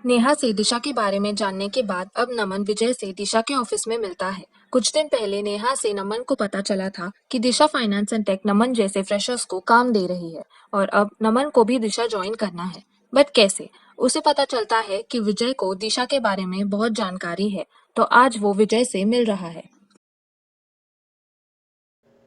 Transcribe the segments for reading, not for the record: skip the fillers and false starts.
नेहा से दिशा के बारे में जानने के बाद अब नमन विजय से दिशा के ऑफिस में मिलता है। कुछ दिन पहले नेहा से नमन को पता चला था कि दिशा फाइनेंस एंड टेक नमन जैसे फ्रेशर्स को काम दे रही है और अब नमन को भी दिशा ज्वाइन करना है। बट कैसे? उसे पता चलता है कि विजय को दिशा के बारे में बहुत जानकारी है, तो आज वो विजय से मिल रहा है।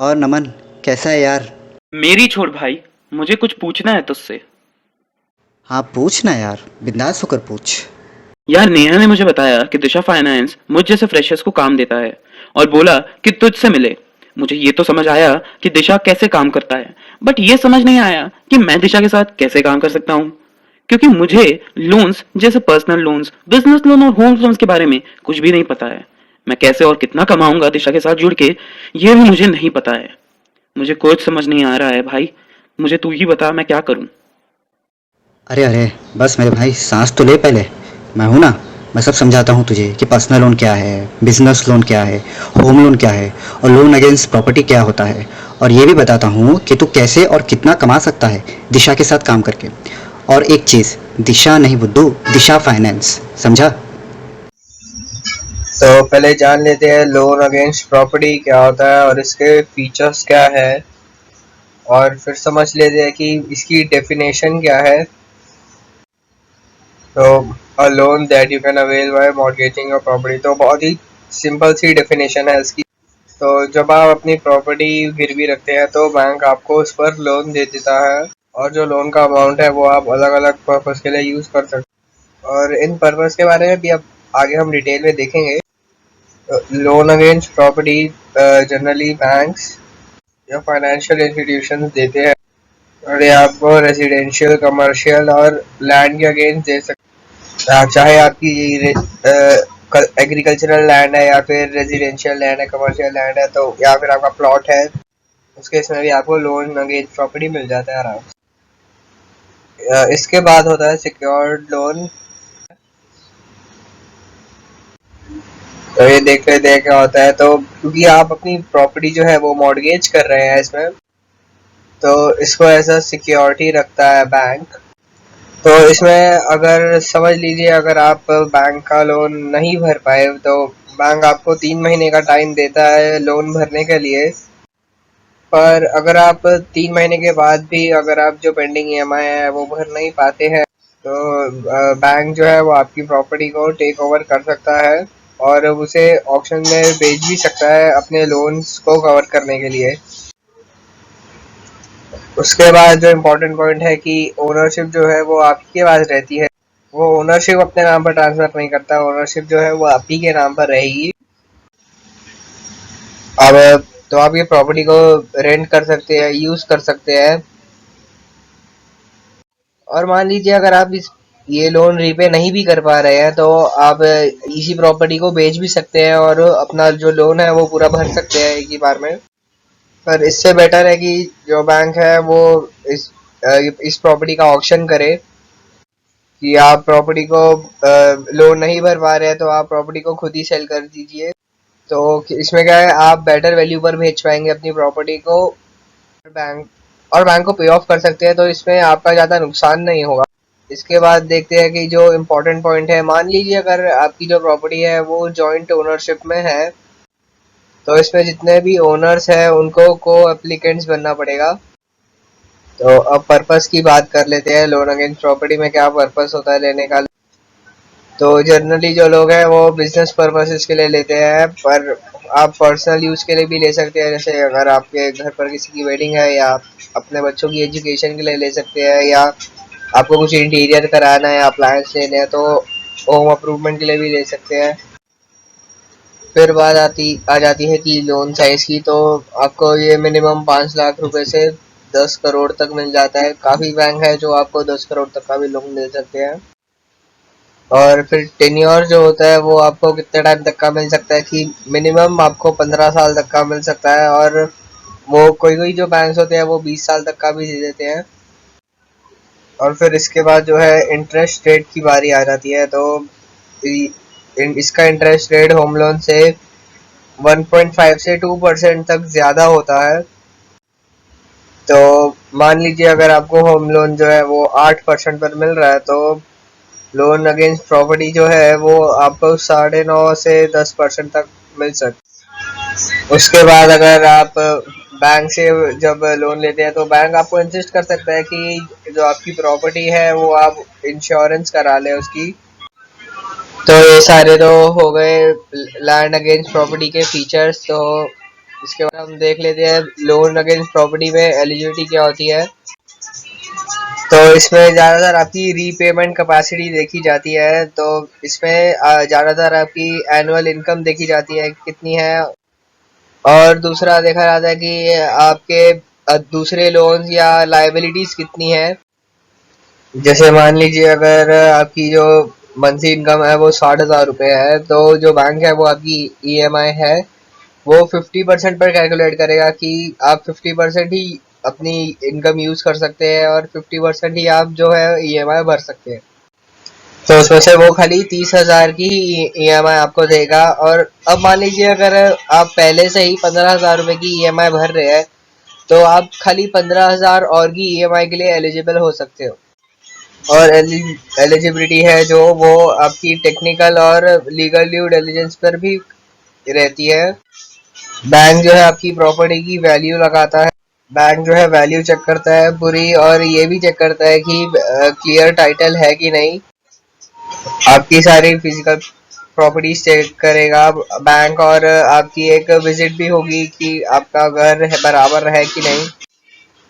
और नमन, कैसा है यार? मेरी छोड़ भाई, मुझे कुछ पूछना है तुझसे। हाँ, पूछ ना यार, बिंदास होकर पूछ। यार नेहा ने मुझे बताया कि दिशा फाइनेंस मुझ जैसे फ्रेशर्स को काम देता है और बोला कि तुझसे मिले। मुझे ये तो समझ आया कि दिशा कैसे काम करता है, बट ये समझ नहीं आया कि मैं दिशा के साथ कैसे काम कर सकता हूँ, क्योंकि मुझे लोन्स जैसे पर्सनल लोन्स, बिजनेस लोन और होम लोन्स के बारे में कुछ भी नहीं पता है। मैं कैसे और कितना कमाऊंगा दिशा के साथ जुड़ के, ये भी मुझे नहीं पता है। मुझे कुछ समझ नहीं आ रहा है भाई, मुझे तू ही बता मैं क्या करूं। अरे अरे, बस मेरे भाई सांस तो ले पहले। मैं हूँ ना, मैं सब समझाता हूँ तुझे कि पर्सनल लोन क्या है, बिजनेस लोन क्या है, होम लोन क्या है और लोन अगेंस्ट प्रॉपर्टी क्या होता है। और ये भी बताता हूँ कि तू कैसे और कितना कमा सकता है दिशा के साथ काम करके। और एक चीज़, दिशा नहीं बुद्धू, दिशा फाइनेंस, समझा? तो पहले जान लेते हैं लोन अगेंस्ट प्रॉपर्टी क्या होता है और इसके फीचर्स क्या है, और फिर समझ लेते हैं कि इसकी डेफिनेशन क्या है। तो a loan that you can avail by mortgaging your property, तो बहुत ही सिंपल सी डेफिनेशन है इसकी। तो जब आप अपनी प्रॉपर्टी गिरवी रखते हैं तो बैंक आपको उस पर लोन दे देता है, और जो लोन का अमाउंट है वो आप अलग अलग पर्पज़ के लिए यूज़ कर सकते हैं, और इन पर्पज़ के बारे में भी अब आगे हम डिटेल में देखेंगे। Loan against property generally banks या फाइनेंशियल इंस्टीट्यूशंस देते हैं, और ये आपको रेजिडेंशियल, कमर्शियल और लैंड के अगेंस्ट दे सकते हैं। चाहे आपकी एग्रीकल्चरल लैंड है या फिर रेजिडेंशियल लैंड है, कमर्शियल लैंड है, तो या फिर आपका प्लॉट है, उस केस में भी आपको लोन अगेंस्ट प्रॉपर्टी मिल जाता है आराम से। इसके बाद होता है सिक्योर्ड लोन। तो ये देख लेते हैं क्या होता है। तो क्योंकि आप अपनी प्रॉपर्टी जो है वो मॉर्गेज कर रहे हैं इसमें, तो इसको ऐसा सिक्योरिटी रखता है बैंक। तो इसमें अगर समझ लीजिए, अगर आप बैंक का लोन नहीं भर पाए तो बैंक आपको 3 महीने का टाइम देता है लोन भरने के लिए। पर अगर आप 3 महीने के बाद भी अगर आप जो पेंडिंग ईएमआई है वो भर नहीं पाते हैं, तो बैंक जो है वो आपकी प्रॉपर्टी को टेक ओवर कर सकता है और उसे ऑक्शन में बेच भी सकता है अपने लोन्स को कवर करने के लिए। उसके बाद जो इम्पोर्टेंट पॉइंट है कि ओनरशिप जो है वो आपके पास रहती है। वो ओनरशिप अपने नाम पर ट्रांसफर नहीं करता, ओनरशिप जो है वो आप ही के नाम पर रहेगी। अब तो आप ये प्रॉपर्टी को रेंट कर सकते हैं, यूज कर सकते हैं। और मान लीजिए अगर आप ये लोन रीपे नहीं भी कर पा रहे हैं तो आप इसी प्रॉपर्टी को बेच भी सकते हैं और अपना जो लोन है वो पूरा भर सकते हैं एक ही बार में। पर इससे बेटर है कि जो बैंक है वो इस इस प्रॉपर्टी का ऑक्शन करे, कि आप प्रॉपर्टी को लोन नहीं भर पा रहे हैं तो आप प्रॉपर्टी को खुद ही सेल कर दीजिए। तो इसमें क्या है, आप बेटर वैल्यू पर बेच पाएंगे अपनी प्रॉपर्टी को, बैंक और बैंक को पे ऑफ कर सकते हैं, तो इसमें आपका ज़्यादा नुकसान नहीं होगा। इसके बाद देखते हैं कि जो इम्पोर्टेंट पॉइंट है, मान लीजिए अगर आपकी जो प्रॉपर्टी है वो जॉइंट ओनरशिप में है, तो इसमें जितने भी ओनर्स हैं उनको को एप्लीकेंट्स बनना पड़ेगा। तो अब पर्पस की बात कर लेते हैं, लोन अगेंस्ट प्रॉपर्टी में क्या पर्पस होता है लेने का। तो जनरली जो लोग हैं वो बिजनेस पर्पसेस के लिए लेते हैं, पर आप पर्सनल यूज़ के लिए भी ले सकते हैं। जैसे अगर आपके घर पर किसी की वेडिंग है, या अपने बच्चों की एजुकेशन के लिए ले सकते हैं, या आपको कुछ इंटीरियर कराना है, अप्लायंस लेने हैं, तो होम अप्रूवमेंट के लिए भी ले सकते हैं। फिर बात आ जाती है कि लोन साइज़ की, तो आपको ये मिनिमम 5 लाख रुपए से 10 करोड़ तक मिल जाता है। काफ़ी बैंक है जो आपको 10 करोड़ तक का भी लोन दे सकते हैं। और फिर टेन्योर जो होता है वो आपको कितने टाइम तक का मिल सकता है, कि मिनिमम आपको 15 साल तक का मिल सकता है, और वो कोई कोई जो बैंक्स होते हैं वो 20 साल तक का भी दे देते हैं। और फिर इसके बाद जो है इंटरेस्ट रेट की बारी आ जाती है। तो इसका इंटरेस्ट रेट होम लोन से 1.5 से 2% तक ज़्यादा होता है। तो मान लीजिए अगर आपको होम लोन जो है वो 8% पर मिल रहा है, तो लोन अगेंस्ट प्रॉपर्टी जो है वो आपको 9.5 से 10% तक मिल सकता। उसके बाद अगर आप बैंक से जब लोन लेते हैं तो बैंक आपको इंसिस्ट कर सकता है कि जो आपकी प्रॉपर्टी है वो आप इंश्योरेंस करा लें उसकी। तो ये सारे तो हो गए लैंड अगेंस्ट प्रॉपर्टी के फीचर्स। तो इसके बाद हम देख लेते हैं लोन अगेंस्ट प्रॉपर्टी में एलिजिबिलिटी क्या होती है। तो इसमें ज़्यादातर आपकी रीपेमेंट कैपेसिटी देखी जाती है। तो इसमें ज़्यादातर आपकी एनुअल इनकम देखी जाती है कितनी है, और दूसरा देखा जाता है कि आपके दूसरे लोन्स या लाइबिलिटीज कितनी है। जैसे मान लीजिए अगर आपकी जो मंथली इनकम है वो 60,000 रुपये है, तो जो बैंक है वो आपकी ईएमआई है वो 50% पर कैलकुलेट करेगा कि आप 50% ही अपनी इनकम यूज कर सकते हैं और 50% ही आप जो है ईएमआई भर सकते हैं। तो उसमें से वो खाली 30,000 की ईएमआई आपको देगा। और अब मान लीजिए अगर आप पहले से ही 15,000 रुपये की ईएमआई भर रहे हैं तो आप खाली 15,000 और की ईएमआई के लिए एलिजिबल हो सकते हो। और एलिजिबिलिटी है जो वो आपकी टेक्निकल और लीगल ड्यू डिलिजेंस पर भी रहती है। बैंक जो है आपकी प्रॉपर्टी की वैल्यू लगाता है। बैंक जो है वैल्यू चेक करता है पूरी, और ये भी चेक करता है कि क्लियर टाइटल है कि नहीं। आपकी सारी फिजिकल प्रॉपर्टीज चेक करेगा बैंक, और आपकी एक विजिट भी होगी कि आपका घर है बराबर है कि नहीं।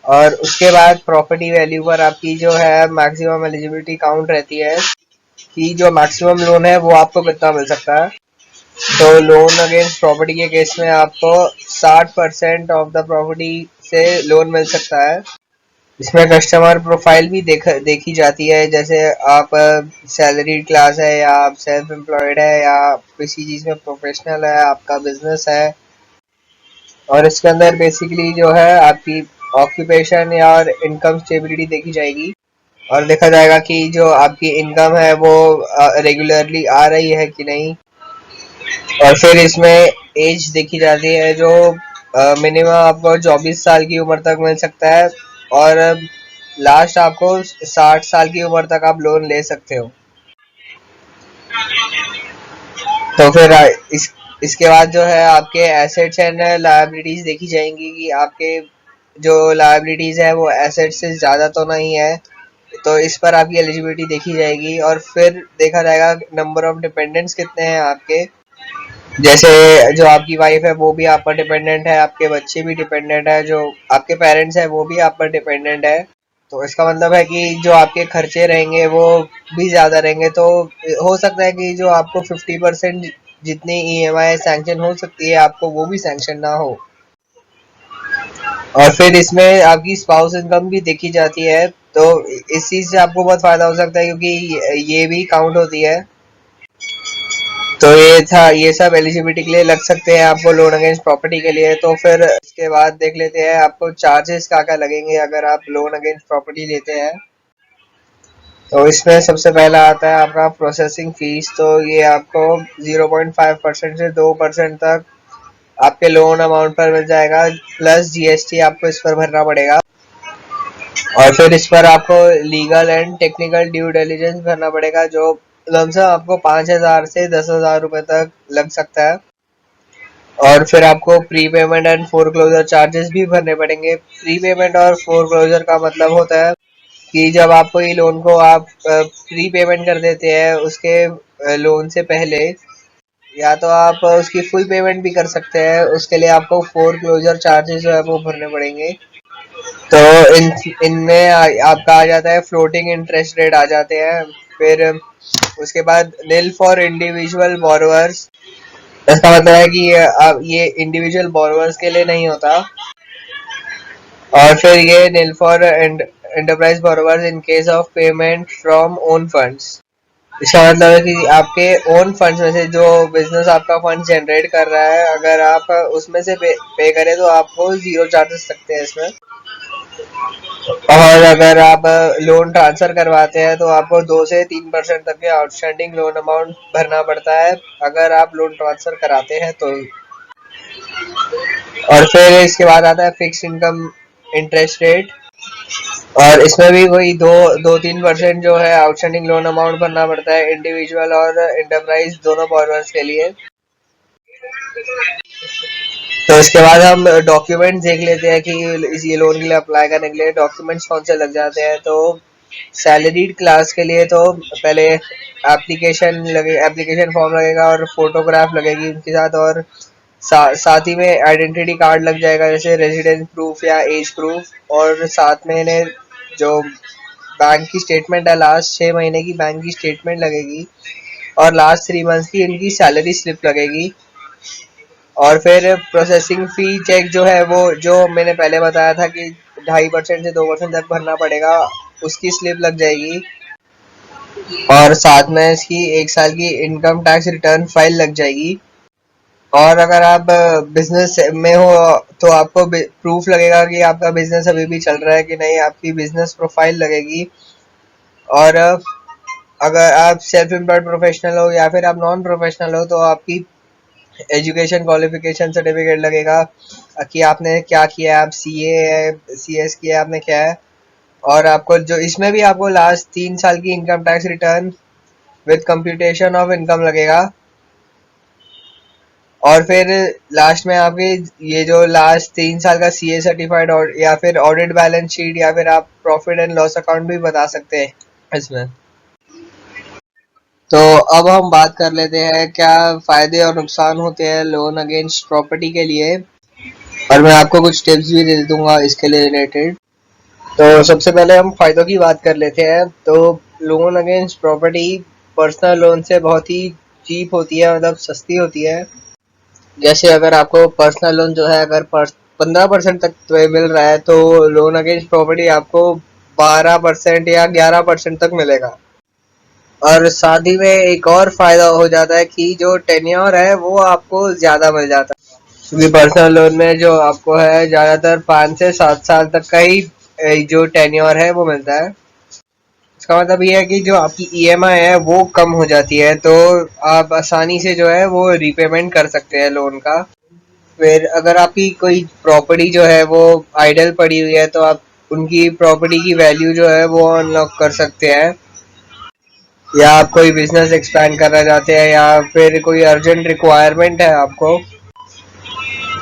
और उसके बाद प्रॉपर्टी वैल्यू पर आपकी जो है मैक्सिमम एलिजिबिलिटी काउंट रहती है कि जो मैक्सिमम लोन है वो आपको कितना मिल सकता है। तो लोन अगेंस्ट प्रॉपर्टी के केस में आपको 60% ऑफ द प्रॉपर्टी से लोन मिल सकता है। इसमें कस्टमर प्रोफाइल भी देखी जाती है, जैसे आप सैलरी क्लास है या आप सेल्फ एम्प्लॉयड है या किसी चीज़ में प्रोफेशनल है, आपका बिजनेस है। और इसके अंदर बेसिकली जो है आपकी ऑक्यूपेशन या और इनकम स्टेबिलिटी देखी जाएगी, और देखा जाएगा कि जो आपकी इनकम है वो रेगुलरली आ रही है कि नहीं। और फिर इसमें एज देखी जाती है, जो मिनिमम आपको 24 साल की उम्र तक मिल सकता है, और लास्ट आपको 60 साल की उम्र तक आप लोन ले सकते हो। तो फिर इसके बाद जो है आपके एसेट्स एंड लायबिलिटीज देखी जाएंगी कि आपके जो लायबिलिटीज है वो एसेट्स से ज़्यादा तो नहीं है, तो इस पर आपकी एलिजिबिलिटी देखी जाएगी। और फिर देखा जाएगा नंबर ऑफ डिपेंडेंट्स कितने हैं आपके, जैसे जो आपकी वाइफ है वो भी आप पर डिपेंडेंट है, आपके बच्चे भी डिपेंडेंट है, जो आपके पेरेंट्स है वो भी आप पर डिपेंडेंट है। तो इसका मतलब है कि जो आपके खर्चे रहेंगे वो भी ज़्यादा रहेंगे। तो हो सकता है कि जो आपको 50% जितनी ईएमआई सैंक्शन हो सकती है आपको वो भी सैंक्शन ना हो। और फिर इसमें आपकी स्पाउस इनकम भी देखी जाती है, तो इस चीज़ से आपको बहुत फ़ायदा हो सकता है क्योंकि ये भी काउंट होती है। तो ये था, ये सब एलिजिबिलिटी के लिए लग सकते हैं आपको लोन अगेंस्ट प्रॉपर्टी के लिए। तो फिर इसके बाद देख लेते हैं आपको चार्जेस क्या क्या लगेंगे अगर आप लोन अगेंस्ट प्रॉपर्टी लेते हैं। तो इसमें सबसे पहला आता है आपका प्रोसेसिंग फीस। तो ये आपको 0.5% से 2% तक आपके लोन अमाउंट पर मिल जाएगा, प्लस जीएसटी आपको इस पर भरना पड़ेगा। और फिर इस पर आपको legal and technical due diligence भरना पड़ेगा, जो लमसम आपको 5,000 से 10,000 रुपये तक लग सकता है। और फिर आपको pre payment and foreclosure charges भी भरने पड़ेंगे। प्री पेमेंट और फोरक्लोजर का मतलब होता है कि जब आप कोई लोन को आप प्री पेमेंट कर देते हैं उसके लोन से पहले, या तो आप उसकी फुल पेमेंट भी कर सकते हैं, उसके लिए आपको फोरक्लोजर चार्जेस जो है वो भरने पड़ेंगे। तो इनमें आपका आ जाता है फ्लोटिंग इंटरेस्ट रेट आ जाते हैं। फिर उसके बाद निल फॉर इंडिविजुअल बोरोवर्स, इसका मतलब है कि अब ये इंडिविजुअल बोरोवर्स के लिए नहीं होता। और फिर ये nil for enterprise borrowers in case of payment from own funds. इसका मतलब है कि आपके ओन फंड्स में से जो बिजनेस आपका फंड जनरेट कर रहा है, अगर आप उसमें से पे करें तो आपको जीरो चार्जेस लगते हैं इसमें। और अगर आप लोन ट्रांसफर करवाते हैं तो आपको 2 से 3% तक के आउटस्टैंडिंग लोन अमाउंट भरना पड़ता है अगर आप लोन ट्रांसफर कराते हैं तो। और फिर इसके बाद आता है फिक्स इनकम इंटरेस्ट रेट। और इसमें भी वही 2-3% जो है आउटस्टैंडिंग लोन अमाउंट भरना पड़ता है इंडिविजुअल और एंटरप्राइज दोनों बोरोवर्स के लिए। तो इसके बाद हम डॉक्यूमेंट देख लेते हैं कि ये लोन के लिए अप्लाई करने के लिए डॉक्यूमेंट्स कौन से लग जाते हैं। तो सैलरीड क्लास के लिए तो पहले एप्लीकेशन फॉर्म लगेगा और फोटोग्राफ लगेगी उनके साथ, और साथ ही में आइडेंटिटी कार्ड लग जाएगा, जैसे रेजिडेंस प्रूफ या एज प्रूफ, और साथ में इन्हें जो बैंक की स्टेटमेंट है, लास्ट 6 महीने की बैंक की स्टेटमेंट लगेगी, और लास्ट 3 मंथ की इनकी सैलरी स्लिप लगेगी। और फिर प्रोसेसिंग फी चेक जो है वो जो मैंने पहले बताया था कि 2.5% से 2% तक भरना पड़ेगा, उसकी स्लिप लग जाएगी। और साथ में इसकी 1 साल की इनकम टैक्स रिटर्न फाइल लग जाएगी। और अगर आप बिजनेस में हो तो आपको प्रूफ लगेगा कि आपका बिजनेस अभी भी चल रहा है कि नहीं, आपकी बिजनेस प्रोफाइल लगेगी। और अगर आप सेल्फ एम्प्लॉयड प्रोफेशनल हो या फिर आप नॉन प्रोफेशनल हो तो आपकी एजुकेशन क्वालिफिकेशन सर्टिफिकेट लगेगा कि आपने क्या किया है, आप सीए है, सीएस किया है, आपने क्या है। और आपको जो इसमें भी आपको लास्ट 3 साल की income tax return with computation of income लगेगा। और फिर लास्ट में आपके ये जो लास्ट 3 साल का सीए सर्टिफाइड या फिर ऑडिट बैलेंस शीट या फिर आप प्रॉफिट एंड लॉस अकाउंट भी बता सकते हैं इसमें। तो अब हम बात कर लेते हैं क्या फायदे और नुकसान होते हैं लोन अगेंस्ट प्रॉपर्टी के लिए, और मैं आपको कुछ टिप्स भी दे दूंगा इसके लिए रिलेटेड। तो सबसे पहले हम फायदों की बात कर लेते हैं। तो loan against property personal loan से बहुत ही चीप होती है, मतलब सस्ती होती है। जैसे अगर आपको पर्सनल लोन जो है अगर 15% तक तो मिल रहा है, तो लोन अगेंस्ट प्रॉपर्टी आपको 12% या 11% तक मिलेगा। और साथ ही में एक और फायदा हो जाता है कि जो टेन्योर है वो आपको ज्यादा मिल जाता है, क्योंकि पर्सनल लोन में जो आपको है ज्यादातर 5 से 7 साल तक का ही जो टेन्योर है वो मिलता है। इसका मतलब ये है कि जो आपकी ईएमआई है वो कम हो जाती है, तो आप आसानी से जो है वो रीपेमेंट कर सकते हैं लोन का। फिर अगर आपकी कोई प्रॉपर्टी जो है वो आइडल पड़ी हुई है तो आप उनकी प्रॉपर्टी की वैल्यू जो है वो अनलॉक कर सकते हैं, या आप कोई बिजनेस एक्सपैंड करना चाहते हैं या फिर कोई अर्जेंट रिक्वायरमेंट है आपको।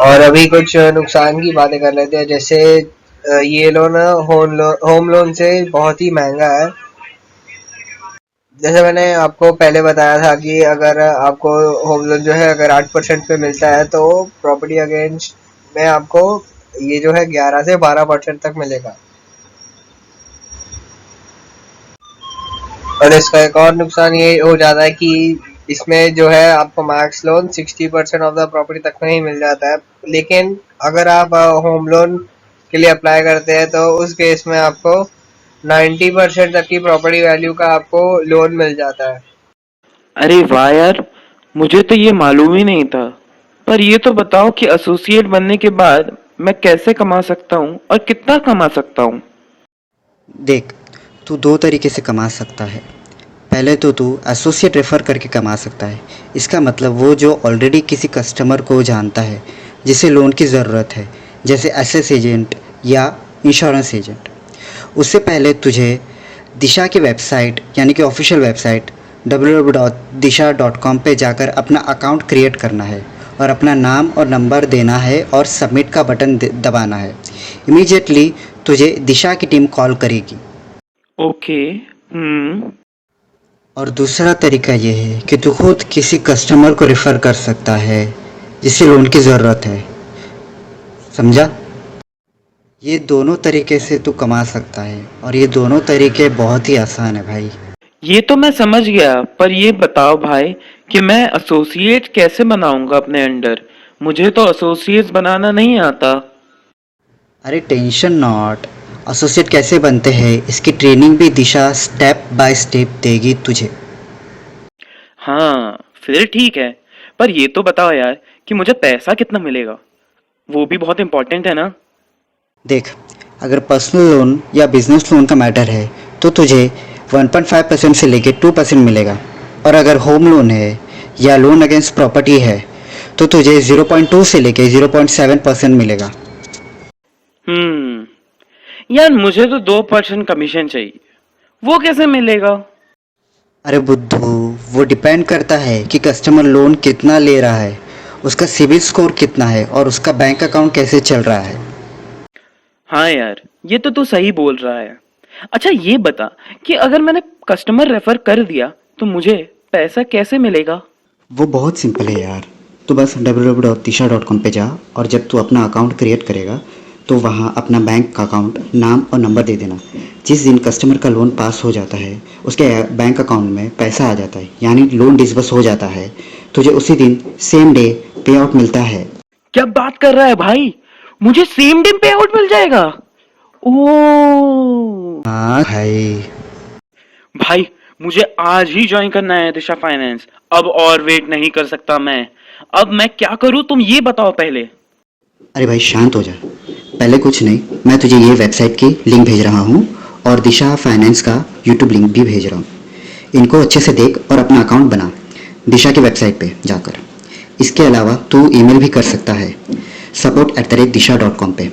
और अभी कुछ नुकसान की बातें कर लेते हैं। जैसे ये लोन होम लोन से बहुत ही महंगा है। जैसे मैंने आपको पहले बताया था कि अगर आपको होम लोन जो है अगर 8% पे मिलता है तो प्रॉपर्टी अगेंस्ट में आपको ये जो है 11 से 12% तक मिलेगा। और इसका एक और नुकसान ये हो जाता है कि इसमें जो है आपको max loan 60% of the property तक में ही मिल जाता है। लेकिन अगर आप होम लोन के लिए अप्लाई करते हैं तो उस केस में आपको 90% तक की प्रॉपर्टी वैल्यू का आपको लोन मिल जाता है। अरे वाह यार, मुझे तो ये मालूम ही नहीं था। पर ये तो बताओ कि एसोसिएट बनने के बाद मैं कैसे कमा सकता हूँ और कितना कमा सकता हूँ। देख, तू दो तरीके से कमा सकता है। पहले तो तू एसोसिएट रेफ़र करके कमा सकता है। इसका मतलब वो जो ऑलरेडी किसी कस्टमर को जानता है जिसे लोन की ज़रूरत है, जैसे एसएस एजेंट या इंश्योरेंस एजेंट। उससे पहले तुझे दिशा की वेबसाइट यानी कि ऑफिशियल वेबसाइट www.disha.com पे जाकर अपना अकाउंट क्रिएट करना है और अपना नाम और नंबर देना है और सबमिट का बटन दबाना है। इमीडिएटली तुझे दिशा की टीम कॉल करेगी। ओके। और दूसरा तरीका ये है कि तू खुद किसी कस्टमर को रेफ़र कर सकता है जिसे लोन की ज़रूरत है। समझा? ये दोनों तरीके से तू कमा सकता है और ये दोनों तरीके बहुत ही आसान है भाई। ये तो मैं समझ गया, पर ये बताओ भाई कि मैं एसोसिएट कैसे बनाऊंगा अपने अंडर। मुझे तो एसोसिएट्स बनाना नहीं आता। अरे टेंशन नॉट, एसोसिएट कैसे बनते हैं इसकी ट्रेनिंग भी दिशा स्टेप बाय स्टेप देगी तुझे। हाँ, फिर ठीक है। पर ये तो बताओ यार कि मुझे पैसा कितना मिलेगा, वो भी बहुत इम्पोर्टेंट है ना। देख, अगर पर्सनल लोन या बिजनेस लोन का मैटर है तो तुझे 1.5% से लेके 2% मिलेगा, और अगर होम लोन है या लोन अगेंस्ट प्रॉपर्टी है तो तुझे 0.2 से लेके 0.7% मिलेगा। यार मुझे तो 2% कमीशन चाहिए, वो कैसे मिलेगा? अरे बुद्धू, वो डिपेंड करता है कि कस्टमर लोन कितना ले रहा है, उसका सिबिल स्कोर कितना है और उसका बैंक अकाउंट कैसे चल रहा है। हाँ यार, ये तो तू सही बोल रहा है। अच्छा ये बता कि अगर मैंने कस्टमर रेफर कर दिया तो मुझे पैसा कैसे मिलेगा? वो बहुत सिंपल है यार। तू बस www.tisha.com पे जा और जब तू अपना अकाउंट क्रिएट करेगा तो वहाँ अपना बैंक का अकाउंट नाम और नंबर दे देना। जिस दिन कस्टमर का लोन पास हो जाता है उसके बैंक अकाउंट में पैसा आ जाता है, यानी लोन डिसबर्स हो जाता है। तुझे उसी दिन सेम डे पे आउट मिलता है। क्या बात कर रहा है भाई, मुझे सेम डे पे आउट मिल जाएगा? ओ हाँ भाई। भाई, मुझे आज ही ज्वाइन करना है दिशा फाइनेंस। अब और वेट नहीं कर सकता मैं। अब मैं क्या करूं, तुम ये बताओ पहले। अरे भाई शांत हो जा। पहले कुछ नहीं, मैं तुझे ये वेबसाइट की लिंक भेज रहा हूँ और दिशा फाइनेंस का यूट्यूब लिंक भी भेज रहा हूँ। इनको अच्छे से देख और अपना अकाउंट बना दिशा की वेबसाइट पे जाकर। इसके अलावा तू ईमेल भी कर सकता है support@disha.com पे,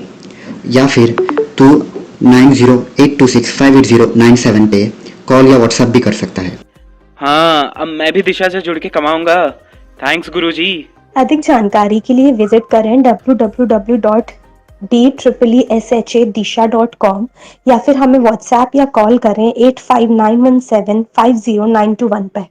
या फिर तू 9082658097 पे कॉल या व्हाट्सएप भी कर सकता है। हाँ, अब मैं भी दिशा से जुड़ के कमाऊंगा। थैंक्स गुरुजी। अधिक जानकारी के लिए विजिट करें www.DEESHADisha.com या फिर हमें व्हाट्सएप या कॉल करें 8591750921 पर।